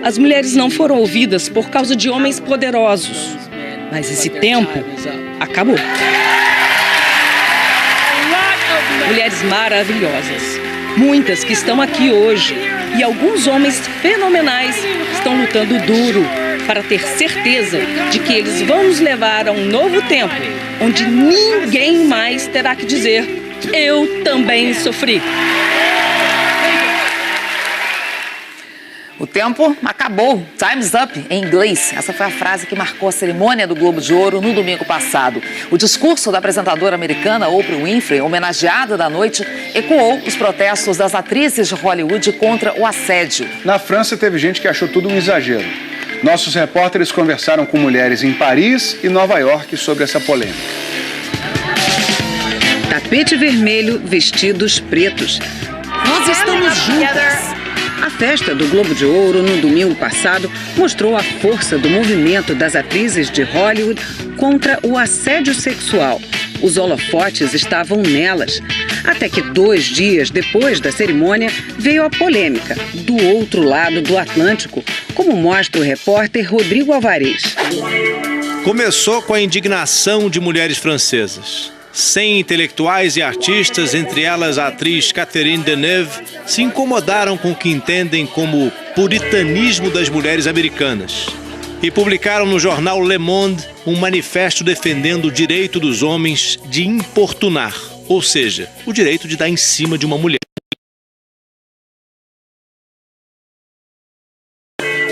As mulheres não foram ouvidas por causa de homens poderosos. Mas esse tempo acabou. Mulheres maravilhosas. Muitas que estão aqui hoje. E alguns homens fenomenais estão lutando duro para ter certeza de que eles vão nos levar a um novo tempo, onde ninguém mais terá que dizer: eu também sofri. O tempo acabou. Time's up, em inglês. Essa foi a frase que marcou a cerimônia do Globo de Ouro no domingo passado. O discurso da apresentadora americana Oprah Winfrey, homenageada da noite, ecoou os protestos das atrizes de Hollywood contra o assédio. Na França, teve gente que achou tudo um exagero. Nossos repórteres conversaram com mulheres em Paris e Nova York sobre essa polêmica. Tapete vermelho, vestidos pretos. Nós estamos juntas. A festa do Globo de Ouro, no domingo passado, mostrou a força do movimento das atrizes de Hollywood contra o assédio sexual. Os holofotes estavam nelas. Até que 2 dias depois da cerimônia, veio a polêmica, do outro lado do Atlântico, como mostra o repórter Rodrigo Alvarez. Começou com a indignação de mulheres francesas. 100 intelectuais e artistas, entre elas a atriz Catherine Deneuve, se incomodaram com o que entendem como o puritanismo das mulheres americanas e publicaram no jornal Le Monde um manifesto defendendo o direito dos homens de importunar, ou seja, o direito de dar em cima de uma mulher.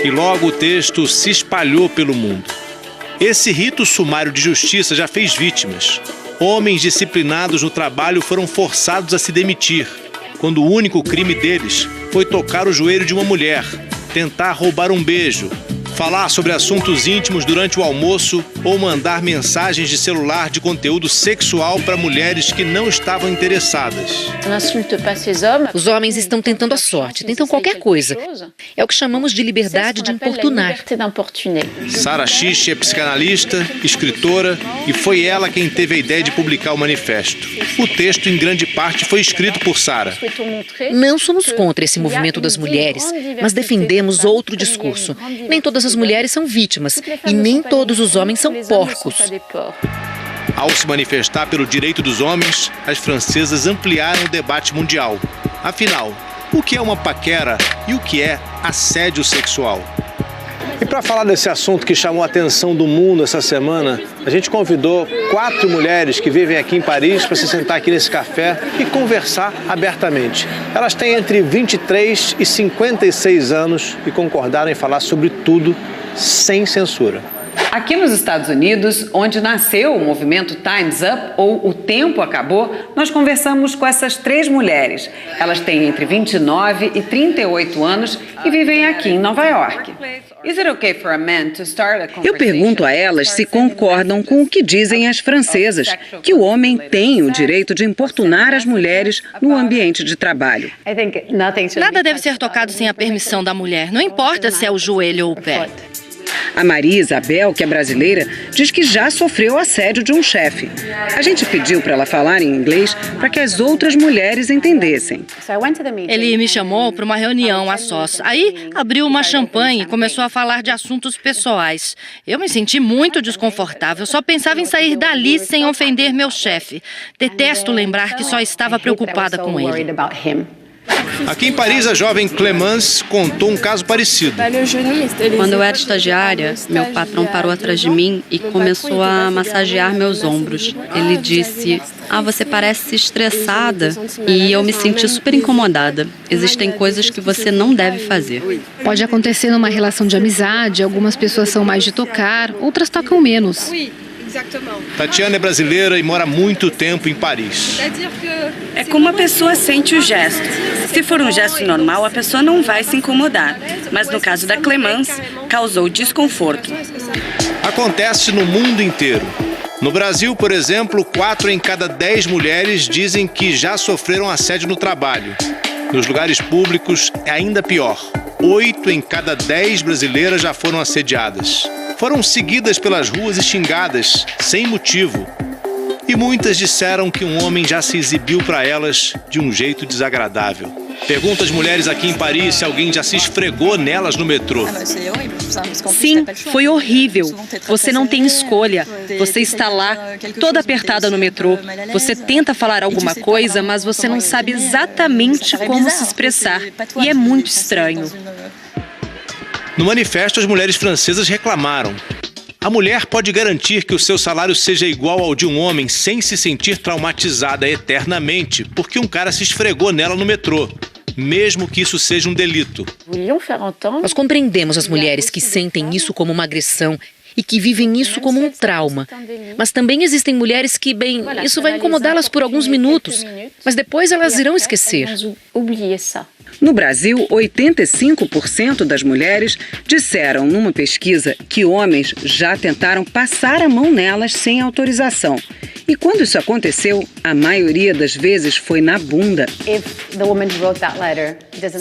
E logo o texto se espalhou pelo mundo. Esse rito sumário de justiça já fez vítimas. Homens disciplinados no trabalho foram forçados a se demitir, quando o único crime deles foi tocar o joelho de uma mulher, tentar roubar um beijo, falar sobre assuntos íntimos durante o almoço ou mandar mensagens de celular de conteúdo sexual para mulheres que não estavam interessadas. Os homens estão tentando a sorte, tentam qualquer coisa. É o que chamamos de liberdade de importunar. Sara Chiche é psicanalista, escritora e foi ela quem teve a ideia de publicar o manifesto. O texto, em grande parte, foi escrito por Sara. Não somos contra esse movimento das mulheres, mas defendemos outro discurso. Nem todas as mulheres são vítimas e nem todos os homens são porcos. Ao se manifestar pelo direito dos homens, as francesas ampliaram o debate mundial. Afinal, o que é uma paquera e o que é assédio sexual? E para falar desse assunto que chamou a atenção do mundo essa semana, a gente convidou 4 mulheres que vivem aqui em Paris para se sentar aqui nesse café e conversar abertamente. Elas têm entre 23 e 56 anos e concordaram em falar sobre tudo sem censura. Aqui nos Estados Unidos, onde nasceu o movimento Time's Up, ou O Tempo Acabou, nós conversamos com essas 3 mulheres. Elas têm entre 29 e 38 anos e vivem aqui em Nova York. Eu pergunto a elas se concordam com o que dizem as francesas, que o homem tem o direito de importunar as mulheres no ambiente de trabalho. Nada deve ser tocado sem a permissão da mulher, não importa se é o joelho ou o pé. A Maria Isabel, que é brasileira, diz que já sofreu assédio de um chefe. A gente pediu para ela falar em inglês para que as outras mulheres entendessem. Ele me chamou para uma reunião a sós. Aí abriu uma champanhe e começou a falar de assuntos pessoais. Eu me senti muito desconfortável, só pensava em sair dali sem ofender meu chefe. Detesto lembrar que só estava preocupada com ele. Aqui em Paris, a jovem Clemence contou um caso parecido. Quando eu era estagiária, meu patrão parou atrás de mim e começou a massagear meus ombros. Ele disse: você parece estressada. E eu me senti super incomodada. Existem coisas que você não deve fazer. Pode acontecer numa relação de amizade, algumas pessoas são mais de tocar, outras tocam menos. Tatiana é brasileira e mora muito tempo em Paris. É como a pessoa sente o gesto. Se for um gesto normal, a pessoa não vai se incomodar. Mas no caso da Clemence, causou desconforto. Acontece no mundo inteiro. No Brasil, por exemplo, 4 em cada 10 mulheres dizem que já sofreram assédio no trabalho. Nos lugares públicos é ainda pior. 8 em cada 10 brasileiras já foram assediadas. Foram seguidas pelas ruas e xingadas, sem motivo. E muitas disseram que um homem já se exibiu para elas de um jeito desagradável. Pergunta às mulheres aqui em Paris se alguém já se esfregou nelas no metrô. Sim, foi horrível. Você não tem escolha. Você está lá, toda apertada no metrô. Você tenta falar alguma coisa, mas você não sabe exatamente como se expressar. E é muito estranho. No manifesto, as mulheres francesas reclamaram. A mulher pode garantir que o seu salário seja igual ao de um homem sem se sentir traumatizada eternamente porque um cara se esfregou nela no metrô, mesmo que isso seja um delito. Nós compreendemos as mulheres que sentem isso como uma agressão e que vivem isso como um trauma. Mas também existem mulheres que, bem, isso vai incomodá-las por alguns minutos, mas depois elas irão esquecer. No Brasil, 85% das mulheres disseram numa pesquisa que homens já tentaram passar a mão nelas sem autorização. E quando isso aconteceu, a maioria das vezes foi na bunda.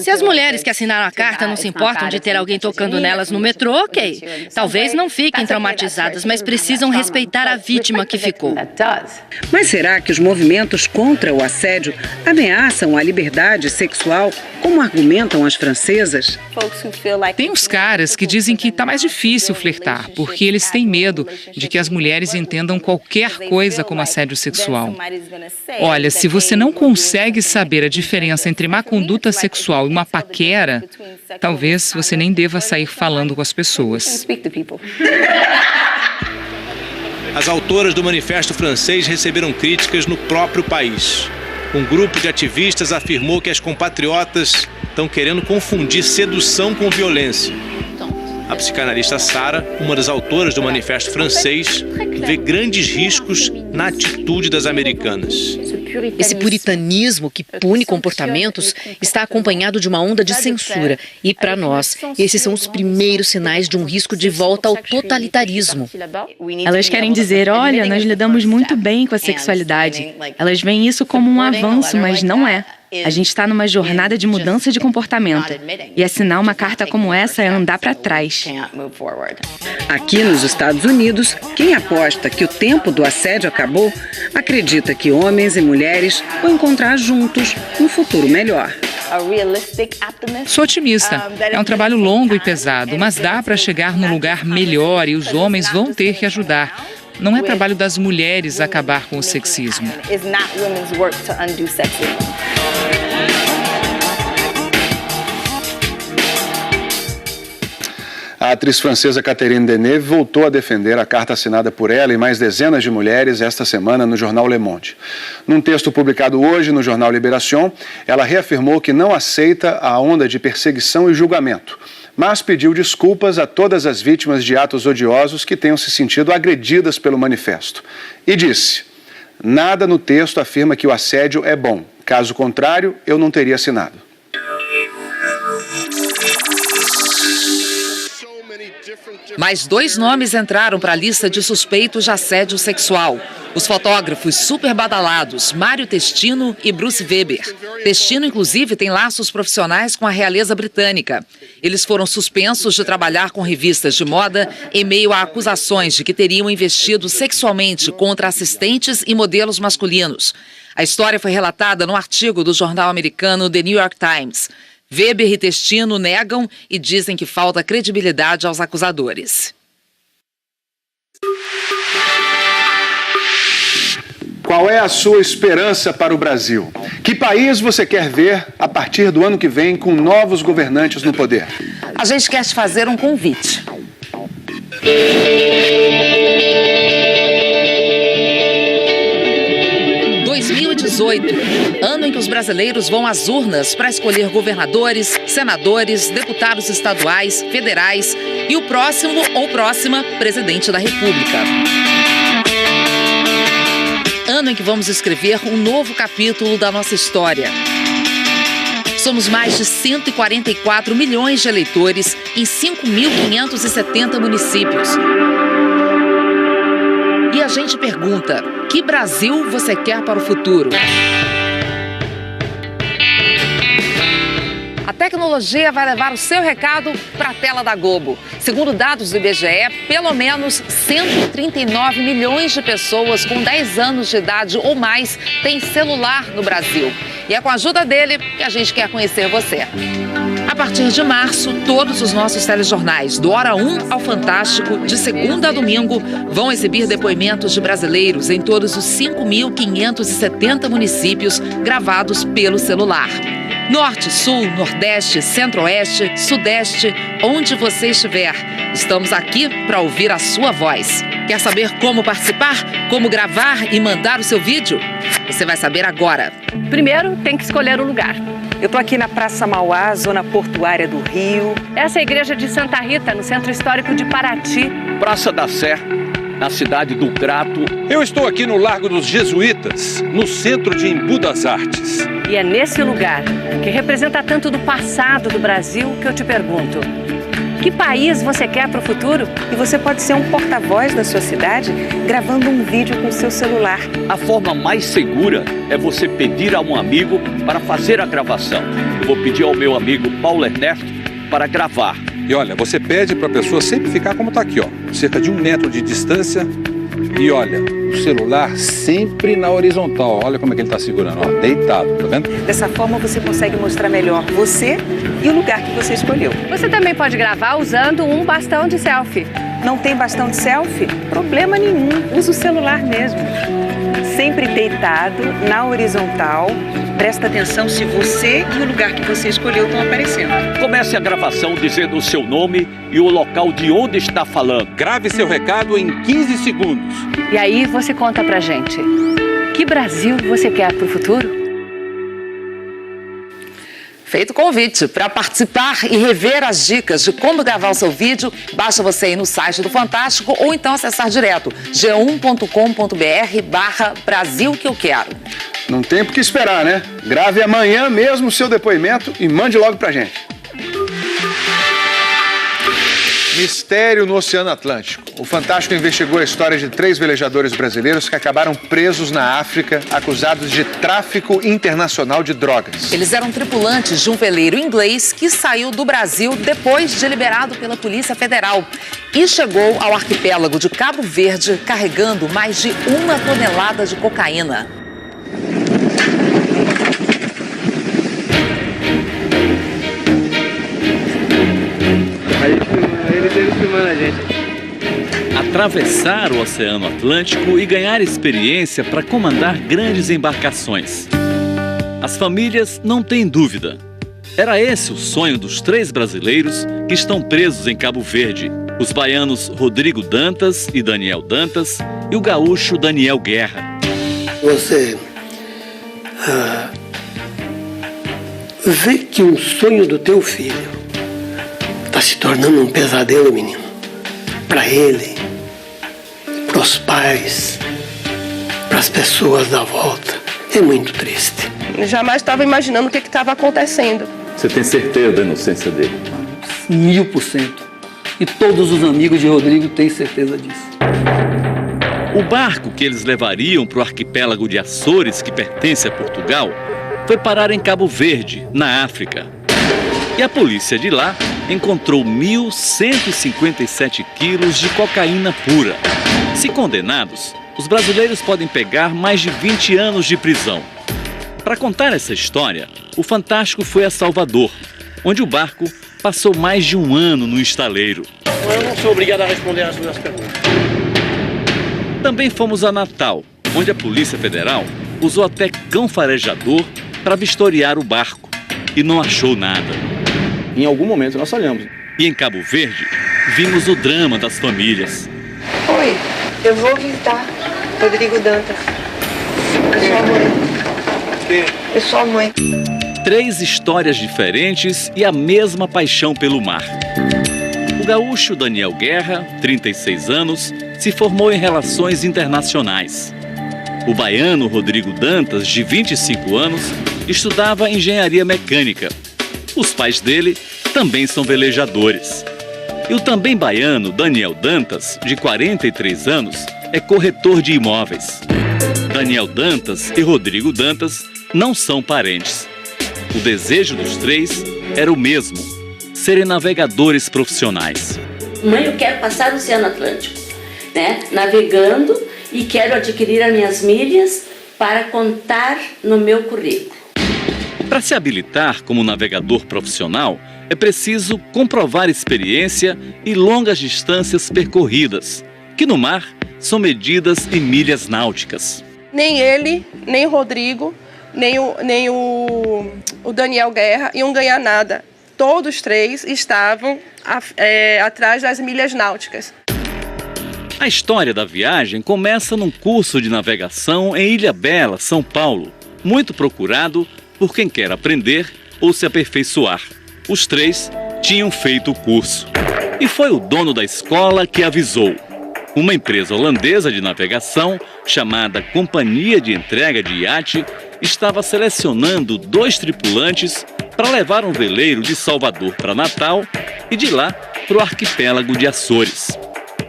Se as mulheres que assinaram a carta não se importam de ter alguém tocando nelas no metrô, ok. Talvez não fiquem traumatizadas, mas precisam respeitar a vítima que ficou. Mas será que os movimentos contra o assédio ameaçam a liberdade sexual, como argumentam as francesas? Tem os caras que dizem que está mais difícil flertar, porque eles têm medo de que as mulheres entendam qualquer coisa como assédio sexual. Olha, se você não consegue saber a diferença entre má conduta sexual e uma paquera, talvez você nem deva sair falando com as pessoas. As autoras do manifesto francês receberam críticas no próprio país. Um grupo de ativistas afirmou que as compatriotas estão querendo confundir sedução com violência. A psicanalista Sara, uma das autoras do manifesto francês, vê grandes riscos na atitude das americanas. Esse puritanismo que pune comportamentos está acompanhado de uma onda de censura. E, para nós, esses são os primeiros sinais de um risco de volta ao totalitarismo. Elas querem dizer, olha, nós lidamos muito bem com a sexualidade. Elas veem isso como um avanço, mas não é. A gente está numa jornada de mudança de comportamento. E assinar uma carta como essa é andar para trás. Aqui nos Estados Unidos, quem aposta que o tempo do assédio acabou, acredita que homens e mulheres vão encontrar juntos um futuro melhor. Sou otimista. É um trabalho longo e pesado, mas dá para chegar num lugar melhor e os homens vão ter que ajudar. Não é trabalho das mulheres acabar com o sexismo. A atriz francesa Catherine Deneuve voltou a defender a carta assinada por ela e mais dezenas de mulheres esta semana no jornal Le Monde. Num texto publicado hoje no jornal Libération, ela reafirmou que não aceita a onda de perseguição e julgamento, mas pediu desculpas a todas as vítimas de atos odiosos que tenham se sentido agredidas pelo manifesto. E disse: nada no texto afirma que o assédio é bom. Caso contrário, eu não teria assinado. Mais 2 nomes entraram para a lista de suspeitos de assédio sexual. Os fotógrafos super badalados Mário Testino e Bruce Weber. Testino, inclusive, tem laços profissionais com a realeza britânica. Eles foram suspensos de trabalhar com revistas de moda em meio a acusações de que teriam investido sexualmente contra assistentes e modelos masculinos. A história foi relatada no artigo do jornal americano The New York Times. Weber e Testino negam e dizem que falta credibilidade aos acusadores. Qual é a sua esperança para o Brasil? Que país você quer ver a partir do ano que vem com novos governantes no poder? A gente quer te fazer um convite. Ano em que os brasileiros vão às urnas para escolher governadores, senadores, deputados estaduais, federais e o próximo ou próxima presidente da República. Ano em que vamos escrever um novo capítulo da nossa história. Somos mais de 144 milhões de eleitores em 5.570 municípios. E a gente pergunta: que Brasil você quer para o futuro? A tecnologia vai levar o seu recado para a tela da Globo. Segundo dados do IBGE, pelo menos 139 milhões de pessoas com 10 anos de idade ou mais têm celular no Brasil. E é com a ajuda dele que a gente quer conhecer você. A partir de março, todos os nossos telejornais, do Hora 1 ao Fantástico, de segunda a domingo, vão exibir depoimentos de brasileiros em todos os 5.570 municípios gravados pelo celular. Norte, Sul, Nordeste, Centro-Oeste, Sudeste, onde você estiver, estamos aqui para ouvir a sua voz. Quer saber como participar, como gravar e mandar o seu vídeo? Você vai saber agora. Primeiro, tem que escolher o lugar. Eu estou aqui na Praça Mauá, zona portuária do Rio. Essa é a igreja de Santa Rita, no Centro Histórico de Paraty. Praça da Sé, na cidade do Crato. Eu estou aqui no Largo dos Jesuítas, no centro de Embu das Artes. E é nesse lugar, que representa tanto do passado do Brasil, que eu te pergunto: que país você quer para o futuro? E você pode ser um porta-voz da sua cidade gravando um vídeo com o seu celular. A forma mais segura é você pedir a um amigo para fazer a gravação. Eu vou pedir ao meu amigo Paulo Ernesto para gravar. E olha, você pede para a pessoa sempre ficar como está aqui, ó, cerca de 1 metro de distância. E olha, o celular sempre na horizontal. Olha como é que ele está segurando, ó, deitado, tá vendo? Dessa forma você consegue mostrar melhor você e o lugar que você escolheu. Você também pode gravar usando um bastão de selfie. Não tem bastão de selfie? Problema nenhum, usa o celular mesmo. Sempre deitado, na horizontal. Presta atenção se você e o lugar que você escolheu estão aparecendo. Comece a gravação dizendo o seu nome e o local de onde está falando. Grave seu recado em 15 segundos. E aí você conta pra gente: que Brasil você quer pro futuro? Feito o convite para participar e rever as dicas de como gravar o seu vídeo, basta você ir no site do Fantástico ou então acessar direto g1.com.br/Brasil que eu quero. Não tem por que esperar, né? Grave amanhã mesmo o seu depoimento e mande logo pra gente. Mistério no Oceano Atlântico. O Fantástico investigou a história de 3 velejadores brasileiros que acabaram presos na África, acusados de tráfico internacional de drogas. Eles eram tripulantes de um veleiro inglês que saiu do Brasil depois de liberado pela Polícia Federal e chegou ao arquipélago de Cabo Verde carregando mais de 1 tonelada de cocaína. Ele filmando a gente. Atravessar o Oceano Atlântico e ganhar experiência para comandar grandes embarcações. As famílias não têm dúvida. Era esse o sonho dos 3 brasileiros que estão presos em Cabo Verde. Os baianos Rodrigo Dantas e Daniel Dantas e o gaúcho Daniel Guerra. Você vê que um sonho do teu filho está se tornando um pesadelo, menino. Para ele, para os pais, para as pessoas da volta. É muito triste. Eu jamais estava imaginando o que estava acontecendo. Você tem certeza da inocência dele? 1000%. E todos os amigos de Rodrigo têm certeza disso. O barco que eles levariam para o arquipélago de Açores, que pertence a Portugal, foi parar em Cabo Verde, na África. E a polícia de lá encontrou 1.157 quilos de cocaína pura. Se condenados, os brasileiros podem pegar mais de 20 anos de prisão. Para contar essa história, o Fantástico foi a Salvador, onde o barco passou mais de 1 ano no estaleiro. Eu não sou obrigado a responder às suas perguntas. Também fomos a Natal, onde a Polícia Federal usou até cão farejador para vistoriar o barco e não achou nada. Em algum momento nós falhamos. E em Cabo Verde, vimos o drama das famílias. Oi, eu vou visitar Rodrigo Dantas. Eu sou a mãe. Eu sou a mãe. 3 histórias diferentes e a mesma paixão pelo mar. O gaúcho Daniel Guerra, 36 anos, se formou em Relações Internacionais. O baiano Rodrigo Dantas, de 25 anos, estudava Engenharia Mecânica. Os pais dele também são velejadores. E o também baiano Daniel Dantas, de 43 anos, é corretor de imóveis. Daniel Dantas e Rodrigo Dantas não são parentes. O desejo dos 3 era o mesmo: serem navegadores profissionais. Mãe, eu quero passar o Oceano Atlântico, né? Navegando, e quero adquirir as minhas milhas para contar no meu currículo. Para se habilitar como navegador profissional, é preciso comprovar experiência e longas distâncias percorridas, que no mar são medidas em milhas náuticas. Nem ele, nem o Rodrigo, nem o Daniel Guerra iam ganhar nada. Todos três estavam atrás das milhas náuticas. A história da viagem começa num curso de navegação em Ilhabela, São Paulo, muito procurado por quem quer aprender ou se aperfeiçoar. Os três tinham feito o curso. E foi o dono da escola que avisou. Uma empresa holandesa de navegação, chamada Companhia de Entrega de Iate, estava selecionando 2 tripulantes para levar um veleiro de Salvador para Natal e de lá para o arquipélago de Açores.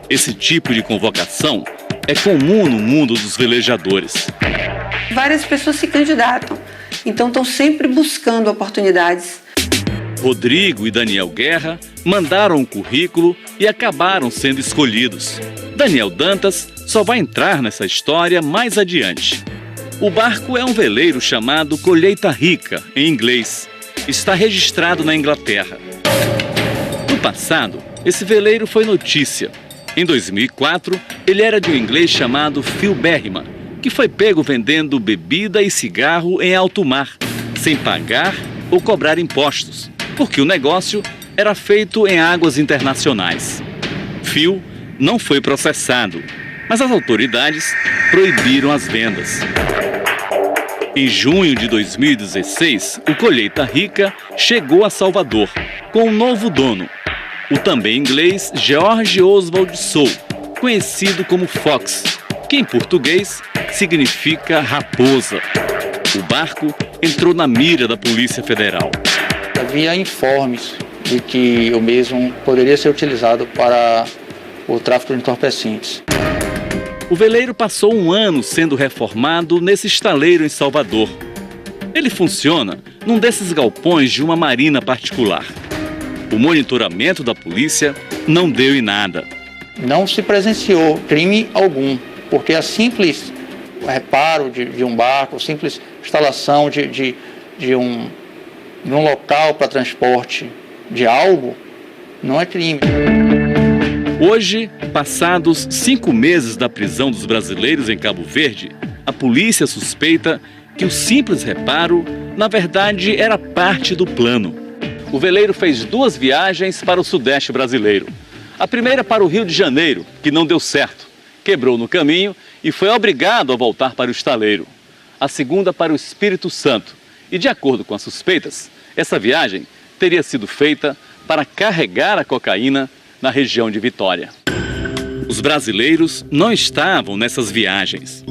Esse tipo de convocação é comum no mundo dos velejadores. Várias pessoas se candidatam, então estão sempre buscando oportunidades. Rodrigo e Daniel Guerra mandaram um currículo e acabaram sendo escolhidos. Daniel Dantas só vai entrar nessa história mais adiante. O barco é um veleiro chamado Colheita Rica, em inglês. Está registrado na Inglaterra. No passado, esse veleiro foi notícia. Em 2004, ele era de um inglês chamado Phil Berryman, que foi pego vendendo bebida e cigarro em alto mar, sem pagar ou cobrar impostos, porque o negócio era feito em águas internacionais. Phil não foi processado, mas as autoridades proibiram as vendas. Em junho de 2016, o Colheita Rica chegou a Salvador, com um novo dono, o também inglês George Oswald Soule, conhecido como Fox, que em português significa raposa. O barco entrou na mira da Polícia Federal. Havia informes de que o mesmo poderia ser utilizado para o tráfico de entorpecentes. O veleiro passou um ano sendo reformado nesse estaleiro em Salvador. Ele funciona num desses galpões de uma marina particular. O monitoramento da polícia não deu em nada. Não se presenciou crime algum, porque a simples reparo de um barco, simples instalação de um local para transporte de algo, não é crime. Hoje, passados 5 meses da prisão dos brasileiros em Cabo Verde, a polícia suspeita que o simples reparo, na verdade, era parte do plano. O veleiro fez 2 viagens para o sudeste brasileiro. A primeira para o Rio de Janeiro, que não deu certo. Quebrou no caminho e foi obrigado a voltar para o estaleiro. A segunda para o Espírito Santo. E, de acordo com as suspeitas, essa viagem teria sido feita para carregar a cocaína na região de Vitória. Os brasileiros não estavam nessas viagens.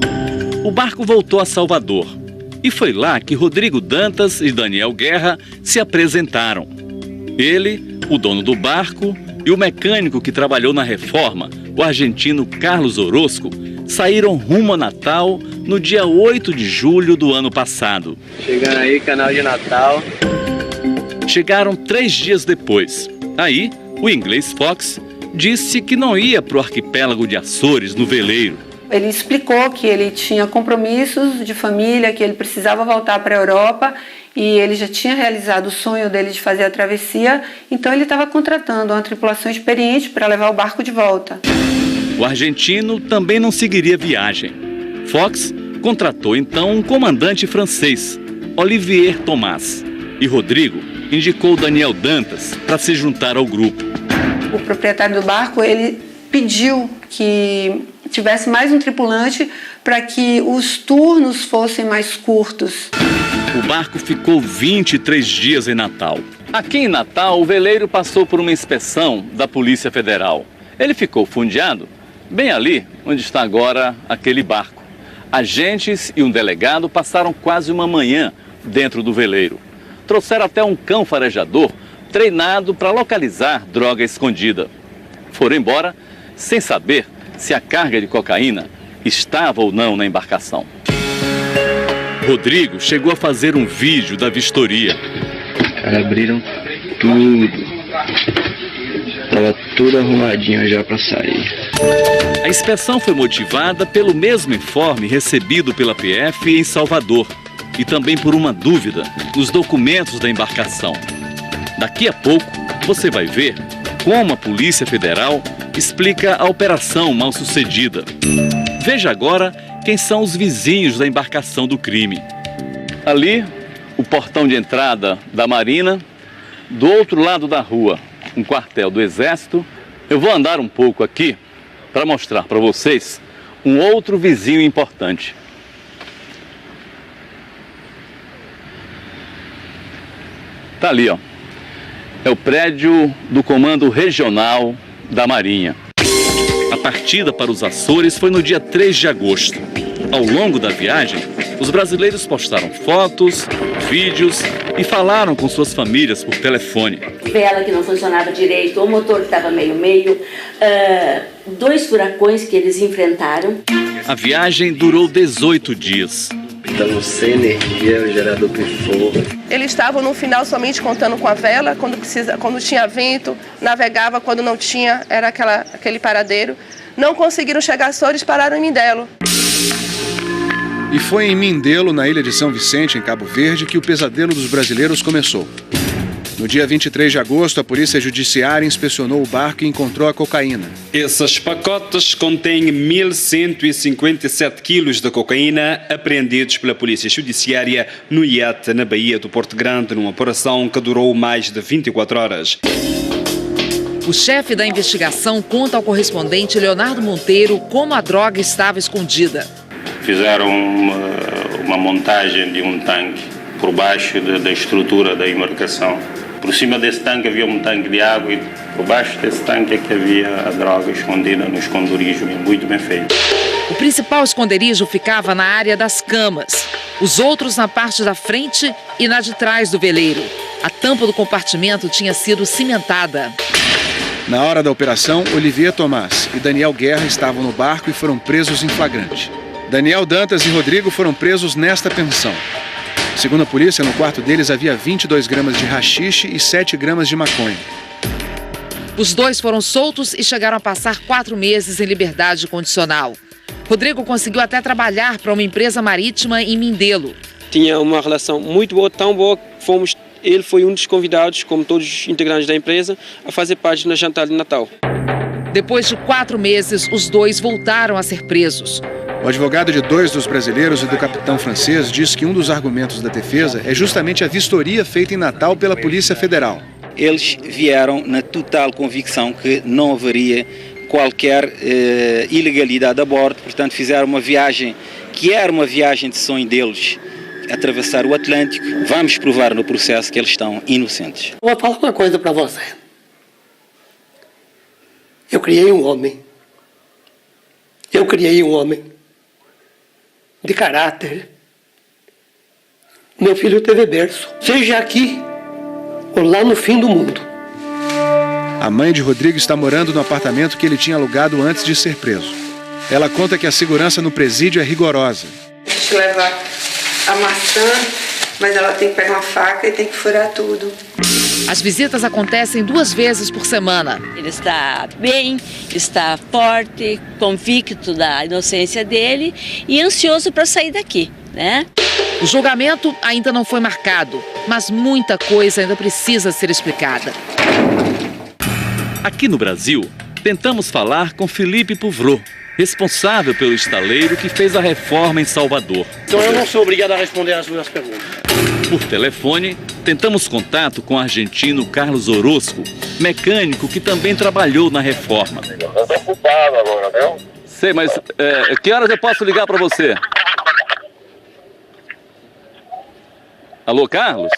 O barco voltou a Salvador e foi lá que Rodrigo Dantas e Daniel Guerra se apresentaram. Ele, o dono do barco, e o mecânico que trabalhou na reforma, o argentino Carlos Orozco, saíram rumo a Natal no dia 8 de julho do ano passado. Chegando aí, canal de Natal. Chegaram 3 dias depois. Aí, o inglês Fox disse que não ia para o arquipélago de Açores no veleiro. Ele explicou que ele tinha compromissos de família, que ele precisava voltar para a Europa e ele já tinha realizado o sonho dele de fazer a travessia, então ele estava contratando uma tripulação experiente para levar o barco de volta. O argentino também não seguiria viagem. Fox contratou então um comandante francês, Olivier Thomas, e Rodrigo indicou Daniel Dantas para se juntar ao grupo. O proprietário do barco, ele pediu que tivesse mais um tripulante para que os turnos fossem mais curtos. O barco ficou 23 dias em Natal. Aqui em Natal, o veleiro passou por uma inspeção da Polícia Federal. Ele ficou fundeado bem ali onde está agora aquele barco. Agentes e um delegado passaram quase uma manhã dentro do veleiro. Trouxeram até um cão farejador treinado para localizar droga escondida. Foram embora sem saber se a carga de cocaína estava ou não na embarcação. Rodrigo chegou a fazer um vídeo da vistoria. Abriram tudo. Tava tudo arrumadinho já para sair. A inspeção foi motivada pelo mesmo informe recebido pela PF em Salvador. e também por uma dúvida nos documentos da embarcação. Daqui a pouco, você vai ver como a Polícia Federal explica a operação mal-sucedida. Veja agora quem são os vizinhos da embarcação do crime. Ali, o portão de entrada da Marinha. Do outro lado da rua, um quartel do Exército. Eu vou andar um pouco aqui para mostrar para vocês um outro vizinho importante. Tá ali, ó. É o prédio do Comando Regional da Marinha. A partida para os Açores foi no dia 3 de agosto. Ao longo da viagem, os brasileiros postaram fotos, vídeos e falaram com suas famílias por telefone. Vela que não funcionava direito, o motor que estava meio, 2 furacões que eles enfrentaram. A viagem durou 18 dias. Estamos sem energia, o gerador pifou. Eles estavam no final somente contando com a vela, quando tinha vento, navegava, quando não tinha, era aquele paradeiro. Não conseguiram chegar a Açores, pararam em Mindelo. E foi em Mindelo, na ilha de São Vicente, em Cabo Verde, que o pesadelo dos brasileiros começou. No dia 23 de agosto, a Polícia Judiciária inspecionou o barco e encontrou a cocaína. Esses pacotes contêm 1.157 quilos de cocaína apreendidos pela Polícia Judiciária no iate na Baía do Porto Grande, numa operação que durou mais de 24 horas. O chefe da investigação conta ao correspondente Leonardo Monteiro como a droga estava escondida. Fizeram uma montagem de um tanque por baixo da estrutura da embarcação. Por cima desse tanque havia um tanque de água e por baixo desse tanque é que havia a droga escondida no esconderijo, muito bem feito. O principal esconderijo ficava na área das camas, os outros na parte da frente e na de trás do veleiro. A tampa do compartimento tinha sido cimentada. Na hora da operação, Olivier Tomás e Daniel Guerra estavam no barco e foram presos em flagrante. Daniel Dantas e Rodrigo foram presos nesta pensão. Segundo a polícia, no quarto deles havia 22 gramas de haxixe e 7 gramas de maconha. Os dois foram soltos e chegaram a passar 4 meses em liberdade condicional. Rodrigo conseguiu até trabalhar para uma empresa marítima em Mindelo. Tinha uma relação muito boa, tão boa que ele foi um dos convidados, como todos os integrantes da empresa, a fazer parte na jantar de Natal. Depois de 4 meses, os dois voltaram a ser presos. O advogado de 2 dos brasileiros e do capitão francês diz que um dos argumentos da defesa é justamente a vistoria feita em Natal pela Polícia Federal. Eles vieram na total convicção que não haveria qualquer ilegalidade a bordo, portanto fizeram uma viagem que era uma viagem de sonho deles, atravessar o Atlântico. Vamos provar no processo que eles estão inocentes. Vou falar uma coisa para você. Eu criei um homem de caráter. Meu filho teve berço, seja aqui ou lá no fim do mundo. A mãe de Rodrigo está morando no apartamento que ele tinha alugado antes de ser preso. Ela conta que a segurança no presídio é rigorosa. A gente leva a maçã, mas ela tem que pegar uma faca e tem que furar tudo. As visitas acontecem 2 vezes por semana. Ele está bem, está forte, convicto da inocência dele e ansioso para sair daqui, né? O julgamento ainda não foi marcado, mas muita coisa ainda precisa ser explicada. Aqui no Brasil, tentamos falar com Felipe Pouvreau, responsável pelo estaleiro que fez a reforma em Salvador. Então eu não sou obrigado a responder às suas perguntas. Por telefone, tentamos contato com o argentino Carlos Orozco, mecânico que também trabalhou na reforma. Eu estou ocupado agora, viu? Sei, mas que horas eu posso ligar para você? Alô, Carlos?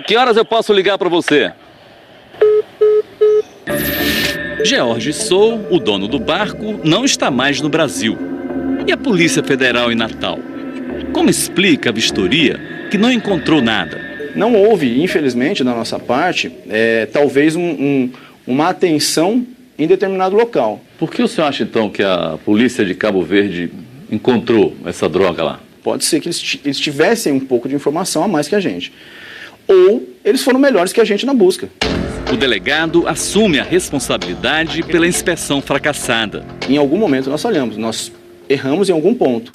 Que horas eu posso ligar para você? George Sou, o dono do barco, não está mais no Brasil. E a Polícia Federal em Natal? Como explica a vistoria que não encontrou nada? Não houve, infelizmente, da nossa parte, talvez uma atenção em determinado local. Por que o senhor acha, então, que a polícia de Cabo Verde encontrou essa droga lá? Pode ser que eles tivessem um pouco de informação a mais que a gente. Ou eles foram melhores que a gente na busca. O delegado assume a responsabilidade pela inspeção fracassada. Em algum momento nós falhamos, nós erramos em algum ponto.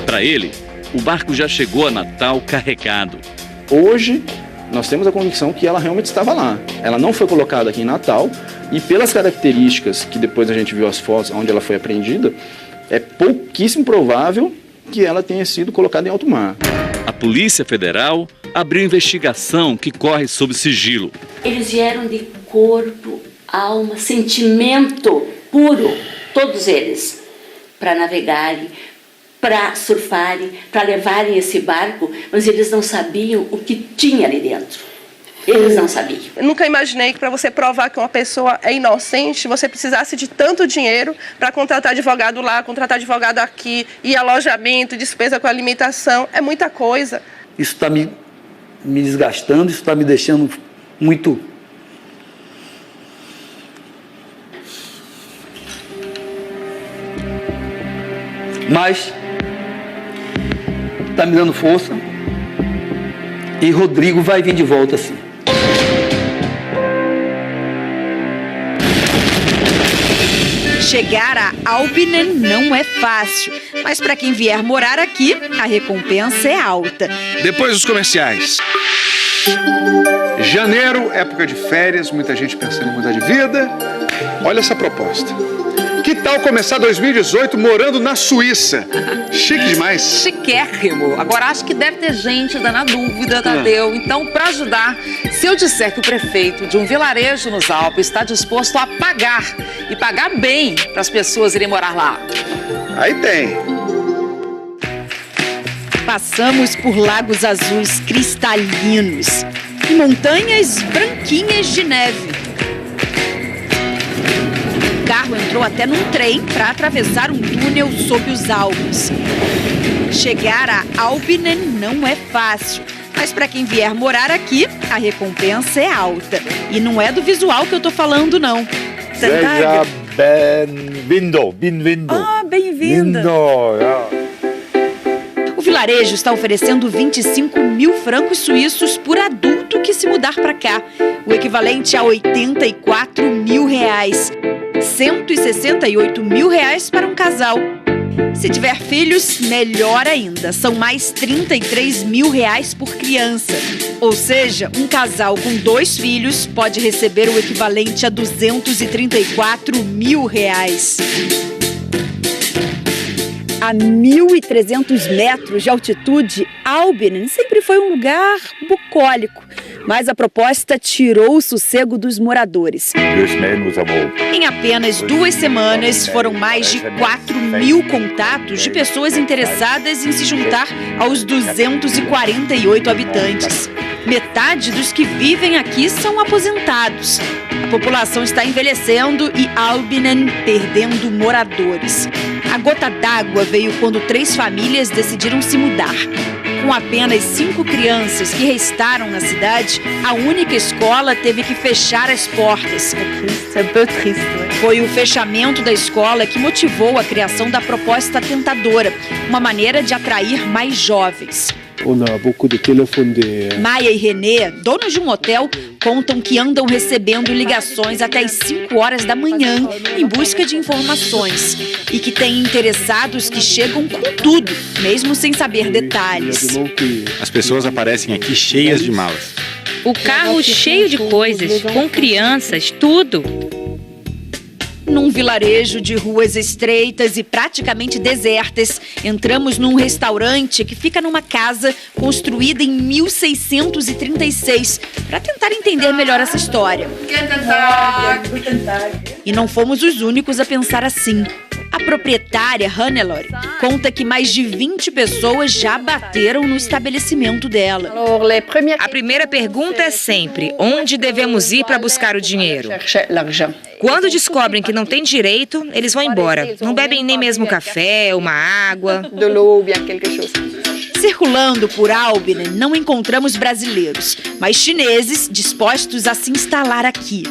Para ele, o barco já chegou a Natal carregado. Hoje, nós temos a convicção que ela realmente estava lá. Ela não foi colocada aqui em Natal e pelas características que depois a gente viu as fotos onde ela foi apreendida, é pouquíssimo provável que ela tenha sido colocada em alto mar. A Polícia Federal abriu investigação que corre sob sigilo. Eles vieram de corpo, alma, sentimento puro, todos eles, para navegarem, para surfarem, para levarem esse barco, mas eles não sabiam o que tinha ali dentro. Eles não sabiam. Eu nunca imaginei que para você provar que uma pessoa é inocente, você precisasse de tanto dinheiro para contratar advogado lá, contratar advogado aqui, e alojamento, despesa com alimentação, é muita coisa. Isso está me desgastando, isso está me deixando muito... Mas está me dando força e Rodrigo vai vir de volta sim. Chegar a Albinen não é fácil, mas para quem vier morar aqui, a recompensa é alta. Depois dos comerciais. Janeiro, época de férias, muita gente pensando em mudar de vida. Olha essa proposta. Que tal começar 2018 morando na Suíça? Chique demais. Chiquérrimo. Agora, acho que deve ter gente ainda na dúvida, Tadeu. Então, para ajudar, se eu disser que o prefeito de um vilarejo nos Alpes está disposto a pagar, e pagar bem, para as pessoas irem morar lá. Aí tem. Passamos por lagos azuis cristalinos e montanhas branquinhas de neve. O carro entrou até num trem para atravessar um túnel sob os Alpes. Chegar a Albinen não é fácil, mas para quem vier morar aqui, a recompensa é alta. E não é do visual que eu tô falando, não. Seja bem-vindo, bem-vindo. Ah, bem-vinda. O vilarejo está oferecendo 25 mil francos suíços por adulto que se mudar para cá, o equivalente a 84 mil reais. 168 mil reais para um casal. Se tiver filhos, melhor ainda. São mais 33 mil reais por criança. Ou seja, um casal com 2 filhos pode receber o equivalente a 234 mil reais. A 1.300 metros de altitude, Albinen sempre foi um lugar bucólico, mas a proposta tirou o sossego dos moradores. Em apenas 2 semanas, foram mais de 4 mil contatos de pessoas interessadas em se juntar aos 248 habitantes. Metade dos que vivem aqui são aposentados. A população está envelhecendo e Albinen perdendo moradores. A gota d'água veio quando 3 famílias decidiram se mudar. Com apenas 5 crianças que restaram na cidade, a única escola teve que fechar as portas. Foi o fechamento da escola que motivou a criação da proposta tentadora, uma maneira de atrair mais jovens. Maia e Renê, donos de um hotel, contam que andam recebendo ligações até as 5 horas da manhã em busca de informações e que têm interessados que chegam com tudo, mesmo sem saber detalhes. As pessoas aparecem aqui cheias de malas. O carro cheio de coisas, com crianças, tudo. Num vilarejo de ruas estreitas e praticamente desertas, entramos num restaurante que fica numa casa construída em 1636, para tentar entender melhor essa história. E não fomos os únicos a pensar assim. A proprietária, Hannelore, conta que mais de 20 pessoas já bateram no estabelecimento dela. A primeira pergunta é sempre: onde devemos ir para buscar o dinheiro? Quando descobrem que não tem direito, eles vão embora. Não bebem nem mesmo café, uma água. Circulando por Albinen, não encontramos brasileiros, mas chineses dispostos a se instalar aqui.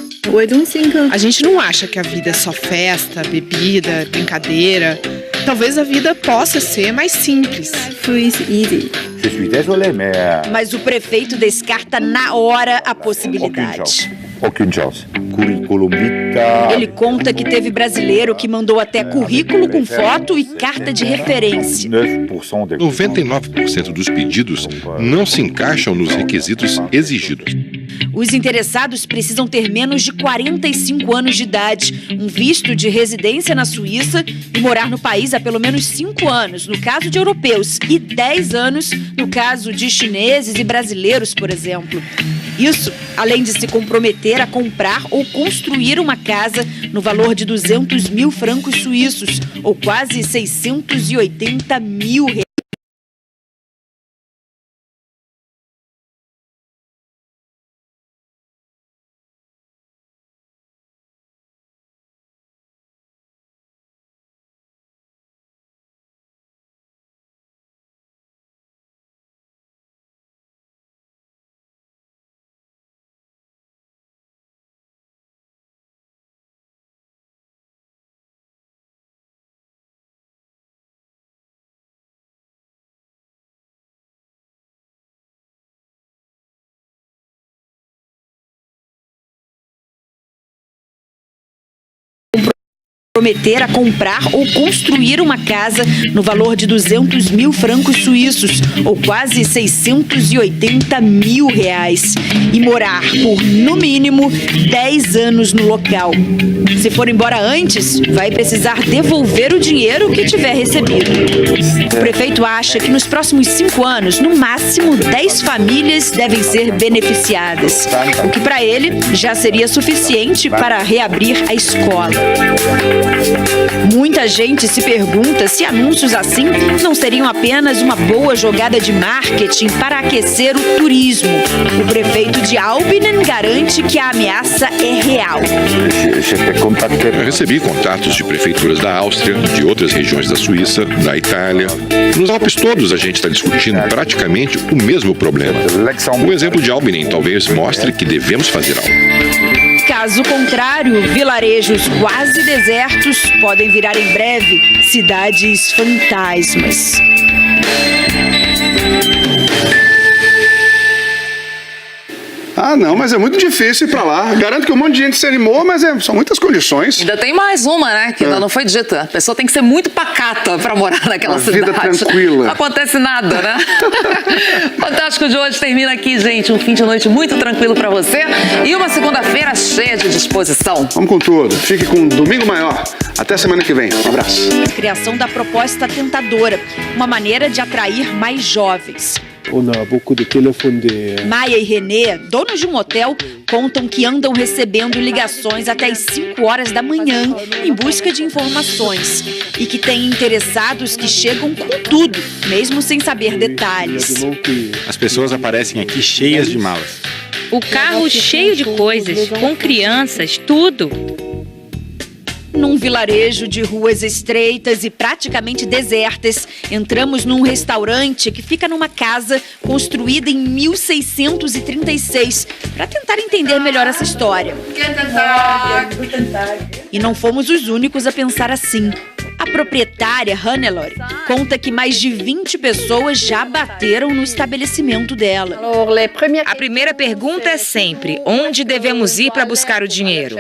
A gente não acha que a vida é só festa, bebida, brincadeira. Talvez a vida possa ser mais simples. Mas o prefeito descarta na hora a possibilidade. Aucune chance. Curriculum vitae. Ele conta que teve brasileiro que mandou até currículo com foto e carta de referência. 99% dos pedidos não se encaixam nos requisitos exigidos. Os interessados precisam ter menos de 45 anos de idade, um visto de residência na Suíça e morar no país há pelo menos 5 anos, no caso de europeus, e 10 anos no caso de chineses e brasileiros, por exemplo. Isso, além de se comprometer a comprar ou construir uma casa no valor de 200 mil francos suíços, ou quase 680 mil reais. Prometer a comprar ou construir uma casa no valor de 200 mil francos suíços, ou quase 680 mil reais, e morar por, no mínimo, 10 anos no local. Se for embora antes, vai precisar devolver o dinheiro que tiver recebido. O prefeito acha que nos próximos 5 anos, no máximo 10 famílias devem ser beneficiadas, o que para ele já seria suficiente para reabrir a escola. Muita gente se pergunta se anúncios assim não seriam apenas uma boa jogada de marketing para aquecer o turismo. O prefeito de Aubingen garante que a ameaça é real. Eu recebi contatos de prefeituras da Áustria, de outras regiões da Suíça, da Itália. Nos Alpes todos a gente está discutindo praticamente o mesmo problema. O exemplo de Aubingen talvez mostre que devemos fazer algo. Caso contrário, vilarejos quase desertos podem virar em breve cidades fantasmas. Ah, não, mas é muito difícil ir pra lá. Garanto que um monte de gente se animou, mas são muitas condições. Ainda tem mais uma, né? Que ainda não foi dita. A pessoa tem que ser muito pacata pra morar naquela cidade. Vida tranquila. Não acontece nada, né? Fantástico de hoje termina aqui, gente. Um fim de noite muito tranquilo pra você e uma segunda-feira cheia de disposição. Vamos com tudo. Fique com um domingo maior. Até semana que vem. Um abraço. A criação da proposta tentadora, uma maneira de atrair mais jovens. Maia e Renê, donos de um hotel, contam que andam recebendo ligações até as 5 horas da manhã em busca de informações e que têm interessados que chegam com tudo, mesmo sem saber detalhes. As pessoas aparecem aqui cheias de malas. O carro cheio de coisas, com crianças, tudo. Num vilarejo de ruas estreitas e praticamente desertas, entramos num restaurante que fica numa casa construída em 1636, para tentar entender melhor essa história. E não fomos os únicos a pensar assim. A proprietária, Hannelore, conta que mais de 20 pessoas já bateram no estabelecimento dela. A primeira pergunta é sempre: onde devemos ir para buscar o dinheiro?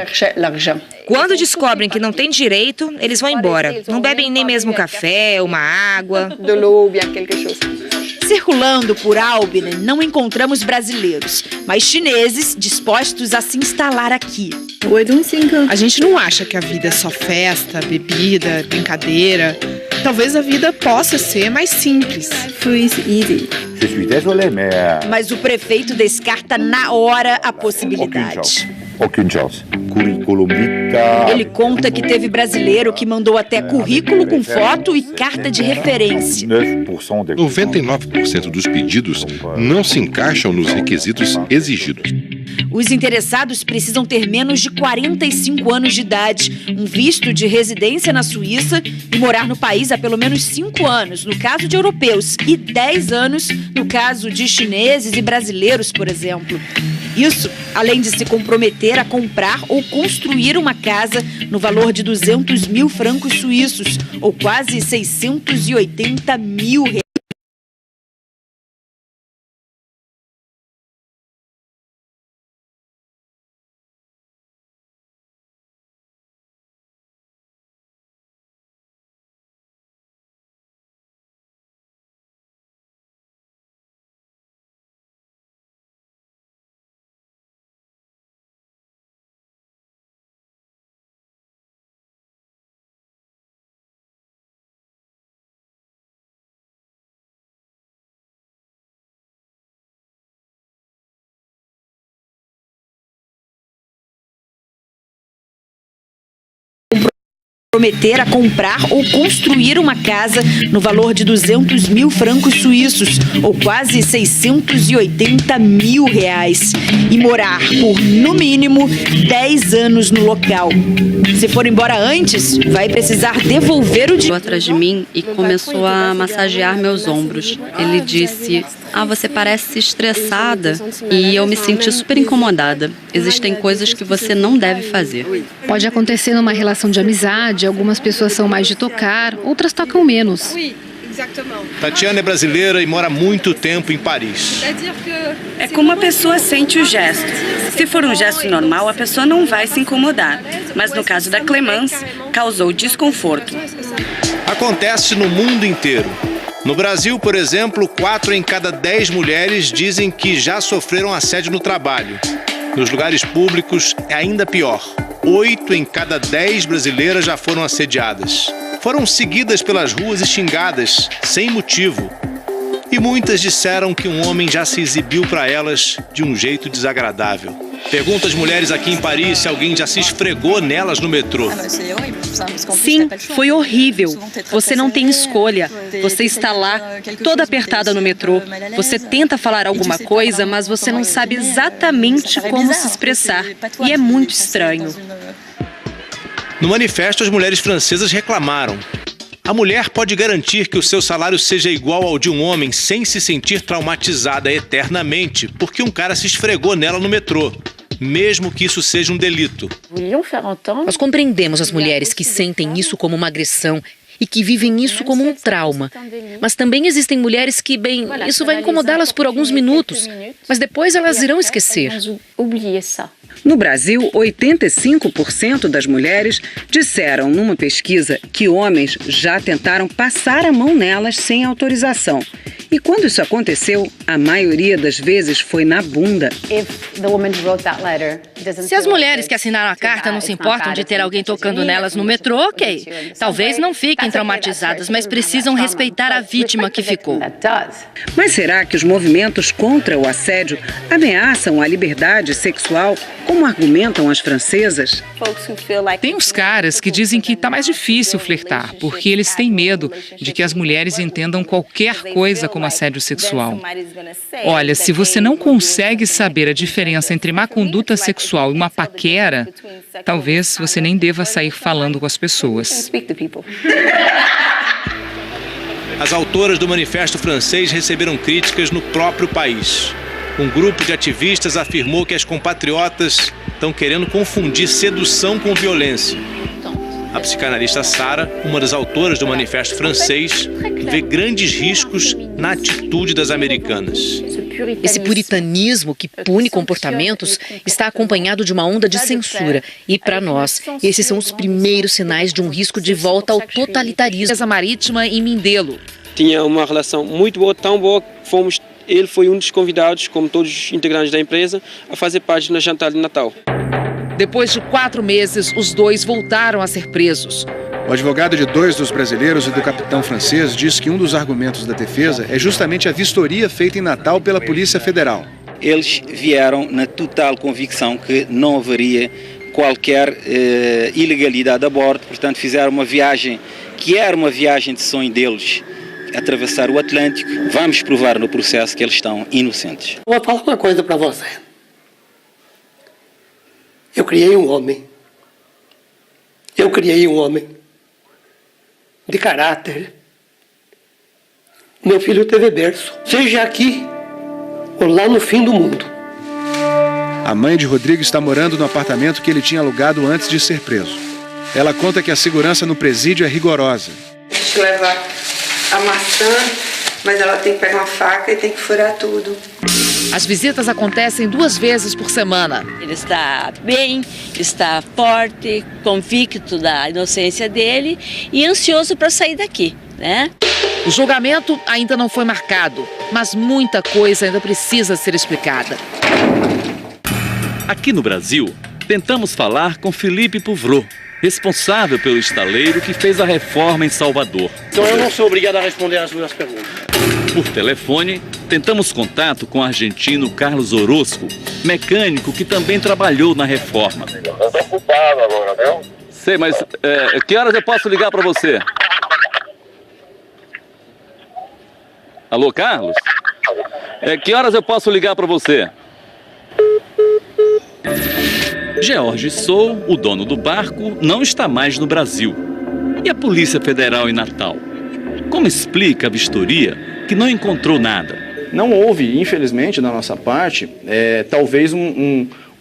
Quando descobrem que não tem direito, eles vão embora. Não bebem nem mesmo café, uma água. Circulando por Aubingen, não encontramos brasileiros, mas chineses dispostos a se instalar aqui. A gente não acha que a vida é só festa, bebida, brincadeira. Talvez a vida possa ser mais simples. Mas o prefeito descarta na hora a possibilidade. Aucune chance. Curriculum vitae. Ele conta que teve brasileiro que mandou até currículo com foto e carta de referência. 99% dos pedidos não se encaixam nos requisitos exigidos. Os interessados precisam ter menos de 45 anos de idade, um visto de residência na Suíça e morar no país há pelo menos 5 anos, no caso de europeus, e 10 anos no caso de chineses e brasileiros, por exemplo. Isso, além de se comprometer a comprar ou construir uma casa no valor de 200 mil francos suíços, ou quase 680 mil reais. prometer a comprar ou construir uma casa no valor de 200 mil francos suíços, ou quase 680 mil reais, e morar por, no mínimo, 10 anos no local. Se for embora antes, vai precisar devolver o dinheiro. Atrás de mim e começou a massagear meus ombros. Ele disse: você parece estressada. E eu me senti super incomodada. Existem coisas que você não deve fazer. Pode acontecer numa relação de amizade, algumas pessoas são mais de tocar, outras tocam menos. Tatiana é brasileira e mora muito tempo em Paris. É como a pessoa sente o gesto. Se for um gesto normal, a pessoa não vai se incomodar. Mas no caso da Clemence, causou desconforto. Acontece no mundo inteiro. No Brasil, por exemplo, 4 em cada 10 mulheres dizem que já sofreram assédio no trabalho. Nos lugares públicos é ainda pior. 8 em cada 10 brasileiras já foram assediadas. Foram seguidas pelas ruas e xingadas, sem motivo. E muitas disseram que um homem já se exibiu para elas de um jeito desagradável. Pergunta às mulheres aqui em Paris se alguém já se esfregou nelas no metrô. Sim, foi horrível. Você não tem escolha. Você está lá, toda apertada no metrô. Você tenta falar alguma coisa, mas você não sabe exatamente como se expressar. E é muito estranho. No manifesto, as mulheres francesas reclamaram. A mulher pode garantir que o seu salário seja igual ao de um homem sem se sentir traumatizada eternamente porque um cara se esfregou nela no metrô, mesmo que isso seja um delito. Nós compreendemos as mulheres que sentem isso como uma agressão e que vivem isso como um trauma. Mas também existem mulheres que, isso vai incomodá-las por alguns minutos, mas depois elas irão esquecer. No Brasil, 85% das mulheres disseram numa pesquisa que homens já tentaram passar a mão nelas sem autorização. E quando isso aconteceu, a maioria das vezes foi na bunda. Se as mulheres que assinaram a carta não se importam de ter alguém tocando nelas no metrô, ok. Talvez não fiquem traumatizadas, mas precisam respeitar a vítima que ficou. Mas será que os movimentos contra o assédio ameaçam a liberdade sexual, como argumentam as francesas? Tem uns caras que dizem que está mais difícil flertar, porque eles têm medo de que as mulheres entendam qualquer coisa como assédio sexual. Olha, se você não consegue saber a diferença entre má conduta sexual e uma paquera, talvez você nem deva sair falando com as pessoas. As autoras do manifesto francês receberam críticas no próprio país. Um grupo de ativistas afirmou que as compatriotas estão querendo confundir sedução com violência. A psicanalista Sara, uma das autoras do manifesto francês, vê grandes riscos na atitude das americanas. Esse puritanismo que pune comportamentos está acompanhado de uma onda de censura. E, para nós, esses são os primeiros sinais de um risco de volta ao totalitarismo. Empresa marítima em Mindelo. Tinha uma relação muito boa, tão boa que ele foi um dos convidados, como todos os integrantes da empresa, a fazer parte na jantar de Natal. Depois de 4 meses, os dois voltaram a ser presos. O advogado de 2 dos brasileiros e do capitão francês diz que um dos argumentos da defesa é justamente a vistoria feita em Natal pela Polícia Federal. Eles vieram na total convicção que não haveria qualquer ilegalidade a bordo, portanto fizeram uma viagem que era uma viagem de sonho deles, atravessar o Atlântico. Vamos provar no processo que eles estão inocentes. Vou falar uma coisa para você. Eu criei um homem de caráter. Meu filho teve berço, seja aqui ou lá no fim do mundo. A mãe de Rodrigo está morando no apartamento que ele tinha alugado antes de ser preso. Ela conta que a segurança no presídio é rigorosa. Leva a maçã, mas ela tem que pegar uma faca e tem que furar tudo. As visitas acontecem 2 vezes por semana. Ele está bem, está forte, convicto da inocência dele e ansioso para sair daqui, né? O julgamento ainda não foi marcado, mas muita coisa ainda precisa ser explicada. Aqui no Brasil, tentamos falar com Felipe Pouvreau, responsável pelo estaleiro que fez a reforma em Salvador. Então eu não sou obrigado a responder às suas perguntas. Por telefone, tentamos contato com o argentino Carlos Orozco, mecânico que também trabalhou na reforma. Eu estou ocupado agora, viu? Sei, mas que horas eu posso ligar para você? Alô, Carlos? Que horas eu posso ligar para você? George Sou, o dono do barco, não está mais no Brasil. E a Polícia Federal em Natal? Como explica a vistoria que não encontrou nada? Não houve, infelizmente, da nossa parte, talvez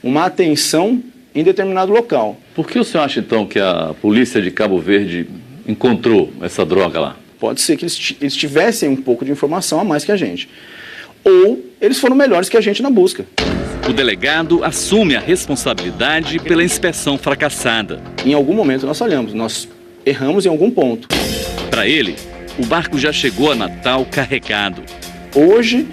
uma atenção em determinado local. Por que o senhor acha, então, que a polícia de Cabo Verde encontrou essa droga lá? Pode ser que eles tivessem um pouco de informação a mais que a gente. Ou eles foram melhores que a gente na busca. O delegado assume a responsabilidade pela inspeção fracassada. Em algum momento nós falhamos, nós erramos em algum ponto. Para ele, o barco já chegou a Natal carregado. Hoje,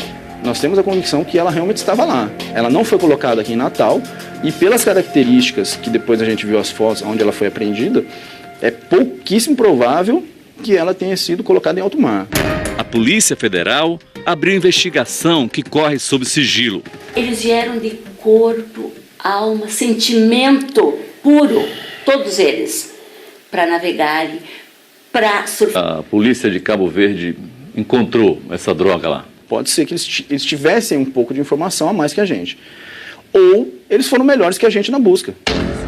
nós temos a convicção que ela realmente estava lá. Ela não foi colocada aqui em Natal e pelas características que depois a gente viu as fotos onde ela foi apreendida, é pouquíssimo provável que ela tenha sido colocada em alto mar. A Polícia Federal abriu investigação que corre sob sigilo. Eles vieram de corpo, alma, sentimento puro, todos eles, para navegarem, para surfar. A Polícia de Cabo Verde encontrou essa droga lá. Pode ser que eles tivessem um pouco de informação a mais que a gente. Ou eles foram melhores que a gente na busca.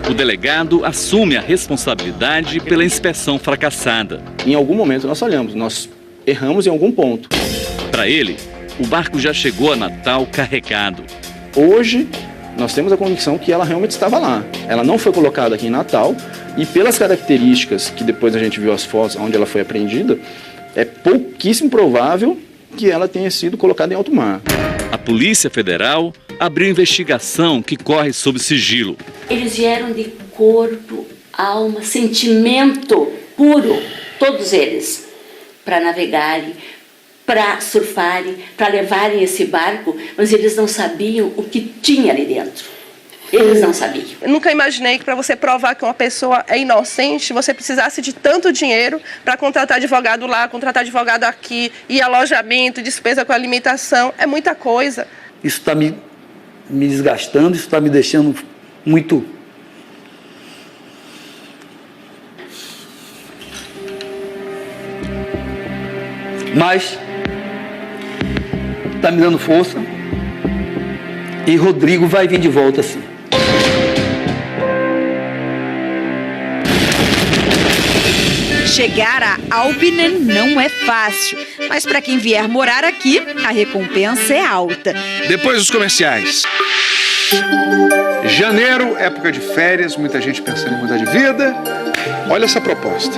O delegado assume a responsabilidade pela inspeção fracassada. Em algum momento nós falhamos, nós erramos em algum ponto. Para ele, o barco já chegou a Natal carregado. Hoje, nós temos a convicção que ela realmente estava lá. Ela não foi colocada aqui em Natal e pelas características que depois a gente viu as fotos onde ela foi apreendida, é pouquíssimo provável que ela tenha sido colocada em alto mar. A Polícia Federal abriu investigação que corre sob sigilo. Eles vieram de corpo, alma, sentimento puro, todos eles, para navegarem, para surfarem, para levarem esse barco, mas eles não sabiam o que tinha ali dentro. Eles não sabiam. Eu nunca imaginei que para você provar que uma pessoa é inocente, você precisasse de tanto dinheiro para contratar advogado lá, contratar advogado aqui, e alojamento, despesa com alimentação, é muita coisa. Isso está me desgastando, isso está me deixando muito... Mas está me dando força e Rodrigo vai vir de volta sim. Chegar a Albinen não é fácil, mas para quem vier morar aqui, a recompensa é alta. Depois dos comerciais. Janeiro, época de férias, muita gente pensando em mudar de vida. Olha essa proposta.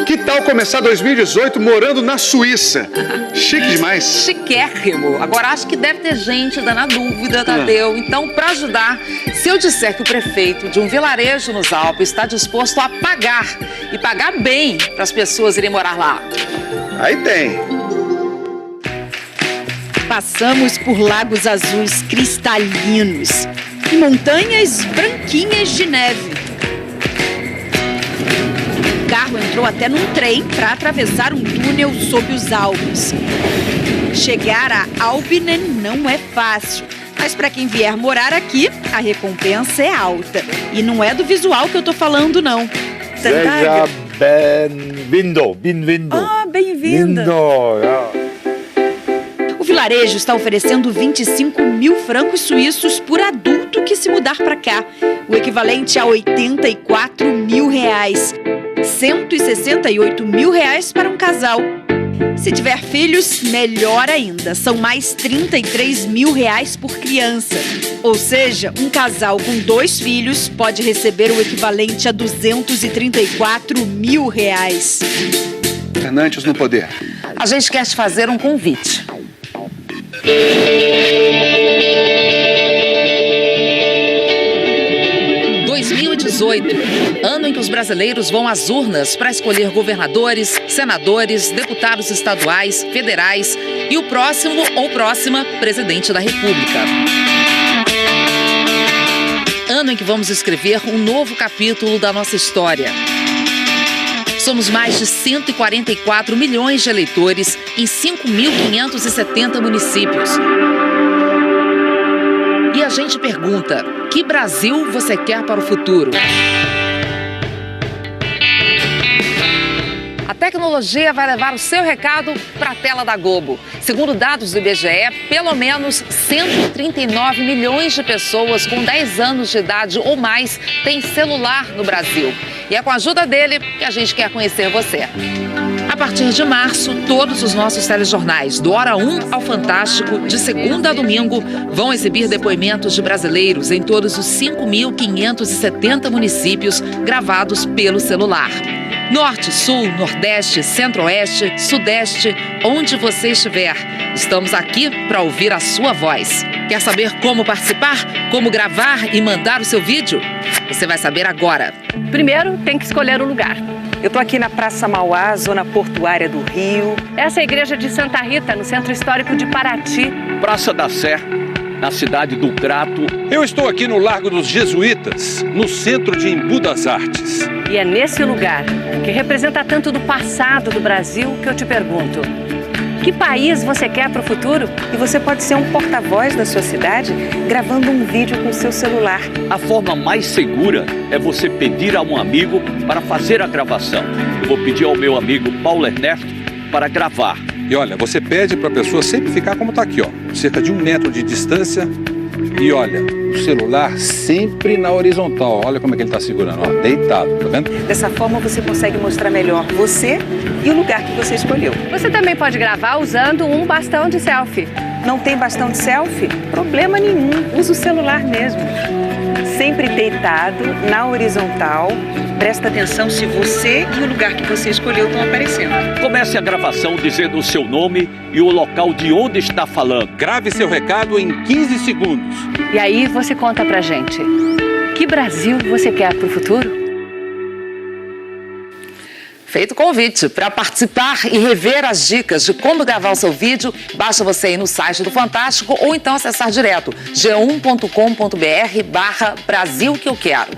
Que tal começar 2018 morando na Suíça? Chique demais. Chiquérrimo. Agora, acho que deve ter gente ainda na dúvida, Tadeu. Então, para ajudar, se eu disser que o prefeito de um vilarejo nos Alpes está disposto a pagar, e pagar bem, para as pessoas irem morar lá. Aí tem. Passamos por lagos azuis cristalinos e montanhas branquinhas de neve. O carro entrou até num trem para atravessar um túnel sob os Alpes. Chegar a Albinen não é fácil, mas para quem vier morar aqui, a recompensa é alta. E não é do visual que eu tô falando, não. Seja bem-vindo, bem-vindo. Ah, bem-vinda. O vilarejo está oferecendo 25 mil francos suíços por adulto que se mudar para cá, o equivalente a 84 mil reais. 168 mil reais para um casal. Se tiver filhos, melhor ainda. São mais 33 mil reais por criança. Ou seja, um casal com 2 filhos pode receber o equivalente a 234 mil reais. Fernandes no poder. A gente quer te fazer um convite. Ano em que os brasileiros vão às urnas para escolher governadores, senadores, deputados estaduais, federais e o próximo ou próxima presidente da República. Ano em que vamos escrever um novo capítulo da nossa história. Somos mais de 144 milhões de eleitores em 5.570 municípios. E a gente pergunta: que Brasil você quer para o futuro? A tecnologia vai levar o seu recado para a tela da Globo. Segundo dados do IBGE, pelo menos 139 milhões de pessoas com 10 anos de idade ou mais têm celular no Brasil. E é com a ajuda dele que a gente quer conhecer você. A partir de março, todos os nossos telejornais, do Hora 1 ao Fantástico, de segunda a domingo, vão exibir depoimentos de brasileiros em todos os 5.570 municípios gravados pelo celular. Norte, Sul, Nordeste, Centro-Oeste, Sudeste, onde você estiver. Estamos aqui para ouvir a sua voz. Quer saber como participar, como gravar e mandar o seu vídeo? Você vai saber agora. Primeiro, tem que escolher o lugar. Eu estou aqui na Praça Mauá, zona portuária do Rio. Essa é a igreja de Santa Rita, no Centro Histórico de Paraty. Praça da Sé, na cidade do Crato. Eu estou aqui no Largo dos Jesuítas, no centro de Embu das Artes. E é nesse lugar, que representa tanto do passado do Brasil, que eu te pergunto: que país você quer para o futuro? E você pode ser um porta-voz da sua cidade gravando um vídeo com o seu celular. A forma mais segura é você pedir a um amigo para fazer a gravação. Eu vou pedir ao meu amigo Paulo Ernesto para gravar. E olha, você pede para a pessoa sempre ficar como está aqui, ó, cerca de 1 metro de distância. E olha, o celular sempre na horizontal. Olha como é que ele está segurando, ó, deitado, tá vendo? Dessa forma você consegue mostrar melhor você e o lugar que você escolheu. Você também pode gravar usando um bastão de selfie. Não tem bastão de selfie? Problema nenhum, usa o celular mesmo. Sempre deitado, na horizontal. Presta atenção se você e o lugar que você escolheu estão aparecendo. Comece a gravação dizendo o seu nome e o local de onde está falando. Grave seu recado em 15 segundos. E aí você conta pra gente, que Brasil você quer pro futuro? Feito o convite para participar e rever as dicas de como gravar o seu vídeo, basta você ir no site do Fantástico ou então acessar direto g1.com.br/Brasil que eu quero.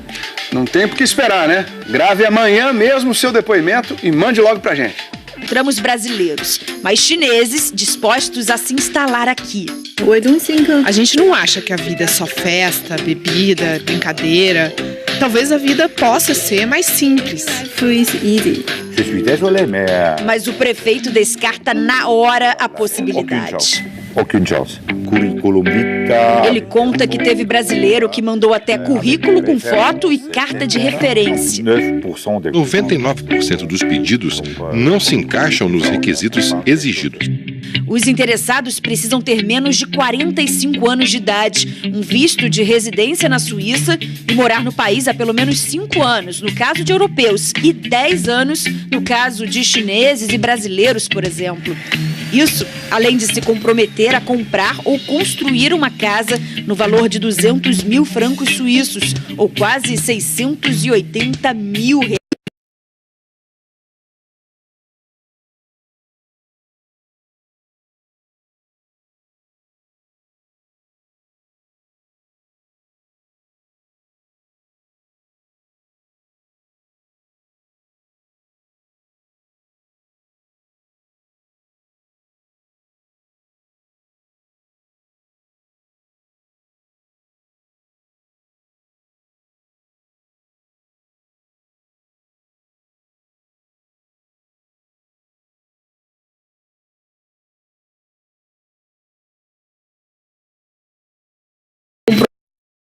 Não tem por que esperar, né? Grave amanhã mesmo o seu depoimento e mande logo pra gente. Encontramos brasileiros, mas chineses dispostos a se instalar aqui. A gente não acha que a vida é só festa, bebida, brincadeira. Talvez a vida possa ser mais simples. Mas o prefeito descarta na hora a possibilidade. Ele conta que teve brasileiro que mandou até currículo com foto e carta de referência. 99% dos pedidos não se encaixam nos requisitos exigidos. Os interessados precisam ter menos de 45 anos de idade, um visto de residência na Suíça e morar no país há pelo menos 5 anos, no caso de europeus, e 10 anos no caso de chineses e brasileiros, por exemplo. Isso, além de se comprometer a comprar ou construir uma casa no valor de 200 mil francos suíços, ou quase 680 mil reais.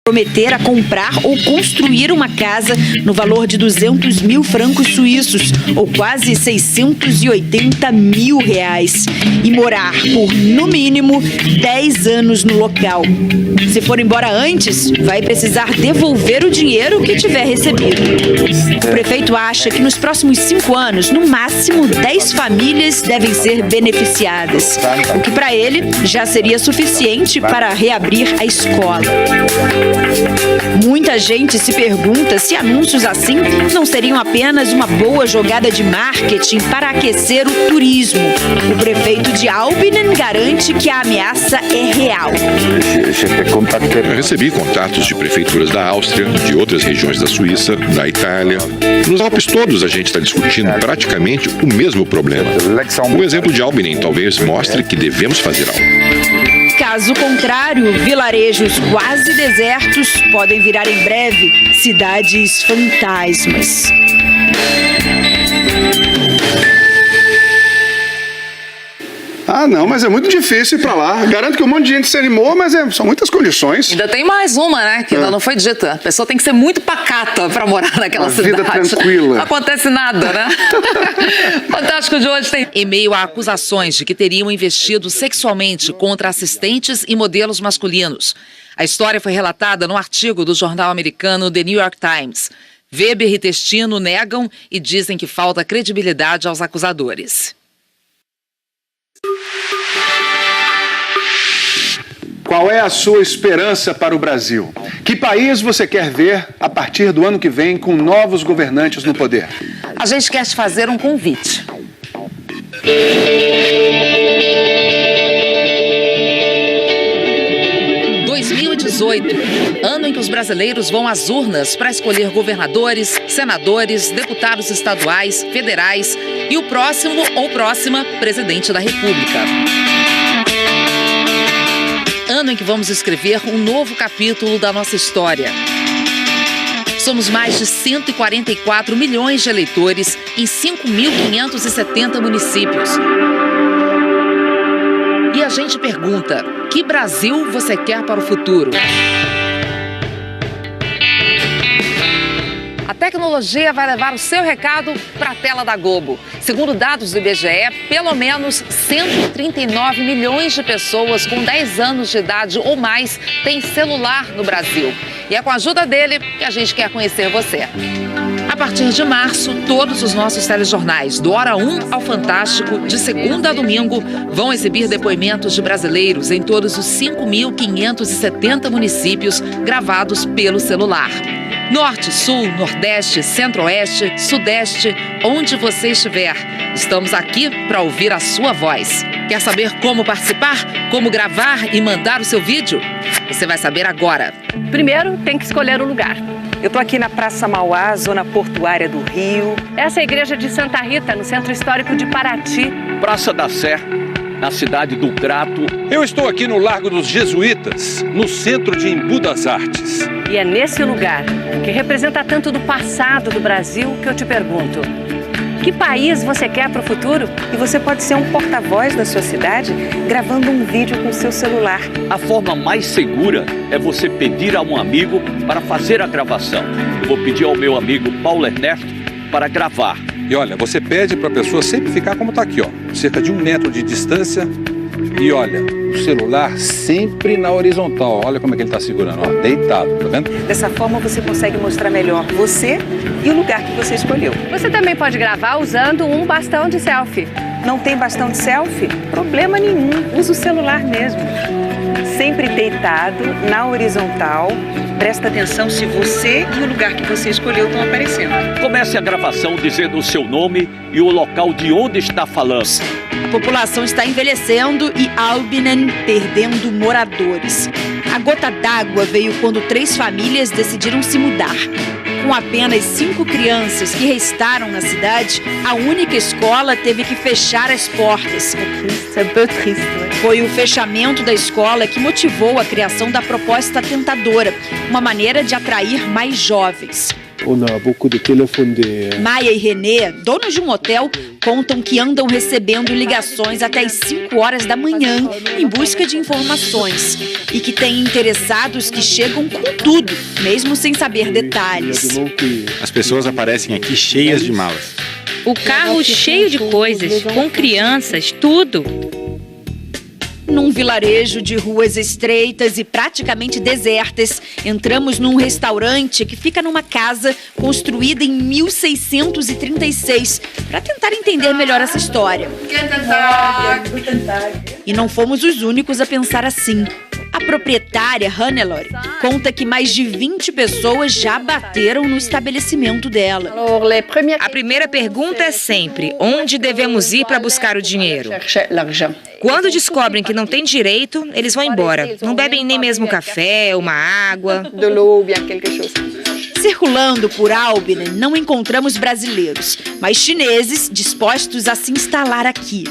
Prometer a comprar ou construir uma casa no valor de 200 mil francos suíços, ou quase 680 mil reais, e morar por, no mínimo, 10 anos no local. Se for embora antes, vai precisar devolver o dinheiro que tiver recebido. O prefeito acha que nos próximos 5 anos, no máximo 10 famílias devem ser beneficiadas, o que para ele já seria suficiente para reabrir a escola. Muita gente se pergunta se anúncios assim não seriam apenas uma boa jogada de marketing para aquecer o turismo. O prefeito de Aubingen garante que a ameaça é real. Eu recebi contatos de prefeituras da Áustria, de outras regiões da Suíça, da Itália. Nos Alpes todos a gente está discutindo praticamente o mesmo problema. O exemplo de Aubingen talvez mostre que devemos fazer algo. Caso contrário, vilarejos quase desertos podem virar em breve cidades fantasmas. Ah, não, mas é muito difícil ir pra lá. Garanto que um monte de gente se animou, mas são muitas condições. Ainda tem mais uma, né, que ainda não foi dita. A pessoa tem que ser muito pacata pra morar naquela cidade. Vida tranquila. Não acontece nada, né? Fantástico de hoje tem... Em meio a acusações de que teriam investido sexualmente contra assistentes e modelos masculinos. A história foi relatada no artigo do jornal americano The New York Times. Weber e Testino negam e dizem que falta credibilidade aos acusadores. Qual é a sua esperança para o Brasil? Que país você quer ver a partir do ano que vem com novos governantes no poder? A gente quer te fazer um convite. Ano em que os brasileiros vão às urnas para escolher governadores, senadores, deputados estaduais, federais e o próximo ou próxima presidente da República. Ano em que vamos escrever um novo capítulo da nossa história. Somos mais de 144 milhões de eleitores em 5.570 municípios. E a gente pergunta, que Brasil você quer para o futuro? A tecnologia vai levar o seu recado para a tela da Globo. Segundo dados do IBGE, pelo menos 139 milhões de pessoas com 10 anos de idade ou mais têm celular no Brasil. E é com a ajuda dele que a gente quer conhecer você. A partir de março, todos os nossos telejornais, do Hora 1 ao Fantástico, de segunda a domingo, vão exibir depoimentos de brasileiros em todos os 5.570 municípios gravados pelo celular. Norte, Sul, Nordeste, Centro-Oeste, Sudeste, onde você estiver. Estamos aqui para ouvir a sua voz. Quer saber como participar, como gravar e mandar o seu vídeo? Você vai saber agora. Primeiro, tem que escolher o lugar. Eu estou aqui na Praça Mauá, zona portuária do Rio. Essa é a igreja de Santa Rita, no Centro Histórico de Paraty. Praça da Sé, na cidade do Crato. Eu estou aqui no Largo dos Jesuítas, no centro de Embu das Artes. E é nesse lugar, que representa tanto do passado do Brasil, que eu te pergunto: que país você quer para o futuro? E você pode ser um porta-voz da sua cidade gravando um vídeo com o seu celular. A forma mais segura é você pedir a um amigo para fazer a gravação. Eu vou pedir ao meu amigo Paulo Ernesto para gravar. E olha, você pede para a pessoa sempre ficar como está aqui, ó, cerca de 1 metro de distância. E olha, o celular sempre na horizontal. Olha como é que ele está segurando, ó, deitado, tá vendo? Dessa forma você consegue mostrar melhor você e o lugar que você escolheu. Você também pode gravar usando um bastão de selfie. Não tem bastão de selfie? Problema nenhum, usa o celular mesmo. Sempre deitado, na horizontal. Presta atenção se você e o lugar que você escolheu estão aparecendo. Comece a gravação dizendo o seu nome e o local de onde está falando. A população está envelhecendo e Albinen perdendo moradores. A gota d'água veio quando 3 famílias decidiram se mudar. Com apenas 5 crianças que restaram na cidade, a única escola teve que fechar as portas. Foi o fechamento da escola que motivou a criação da proposta tentadora, uma maneira de atrair mais jovens. Maia e Renê, donos de um hotel, contam que andam recebendo ligações até às 5 horas da manhã em busca de informações e que têm interessados que chegam com tudo, mesmo sem saber detalhes. As pessoas aparecem aqui cheias de malas. O carro cheio de coisas, com crianças, tudo. Num vilarejo de ruas estreitas e praticamente desertas, entramos num restaurante que fica numa casa construída em 1636, para tentar entender melhor essa história. E não fomos os únicos a pensar assim. A proprietária, Hannelore, conta que mais de 20 pessoas já bateram no estabelecimento dela. A primeira pergunta é sempre, onde devemos ir para buscar o dinheiro? Quando descobrem que não tem direito, eles vão embora. Não bebem nem mesmo café, uma água. Circulando por Albinen, não encontramos brasileiros, mas chineses dispostos a se instalar aqui.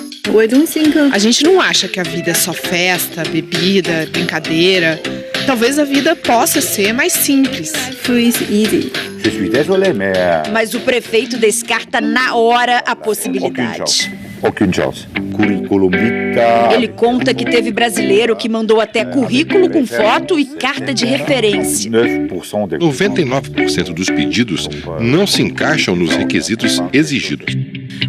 A gente não acha que a vida é só festa, bebida, brincadeira. Talvez a vida possa ser mais simples. Mas o prefeito descarta na hora a possibilidade. Aucune chance. Curriculum vitae. Ele conta que teve brasileiro que mandou até currículo com foto e carta de referência. 99% dos pedidos não se encaixam nos requisitos exigidos.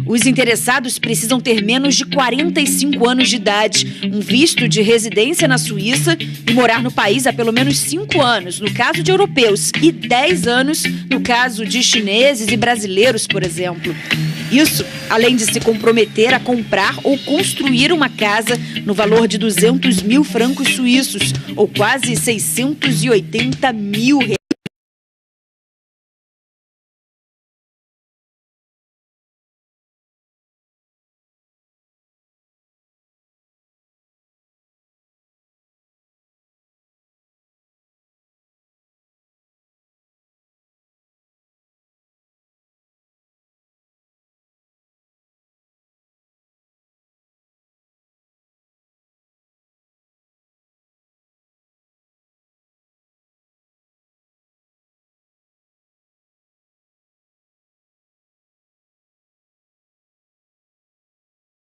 Os interessados precisam ter menos de 45 anos de idade, um visto de residência na Suíça e morar no país há pelo menos 5 anos, no caso de europeus, e 10 anos no caso de chineses e brasileiros, por exemplo. Isso, além de se comprometer a comprar ou construir uma casa no valor de 200 mil francos suíços, ou quase 680 mil reais.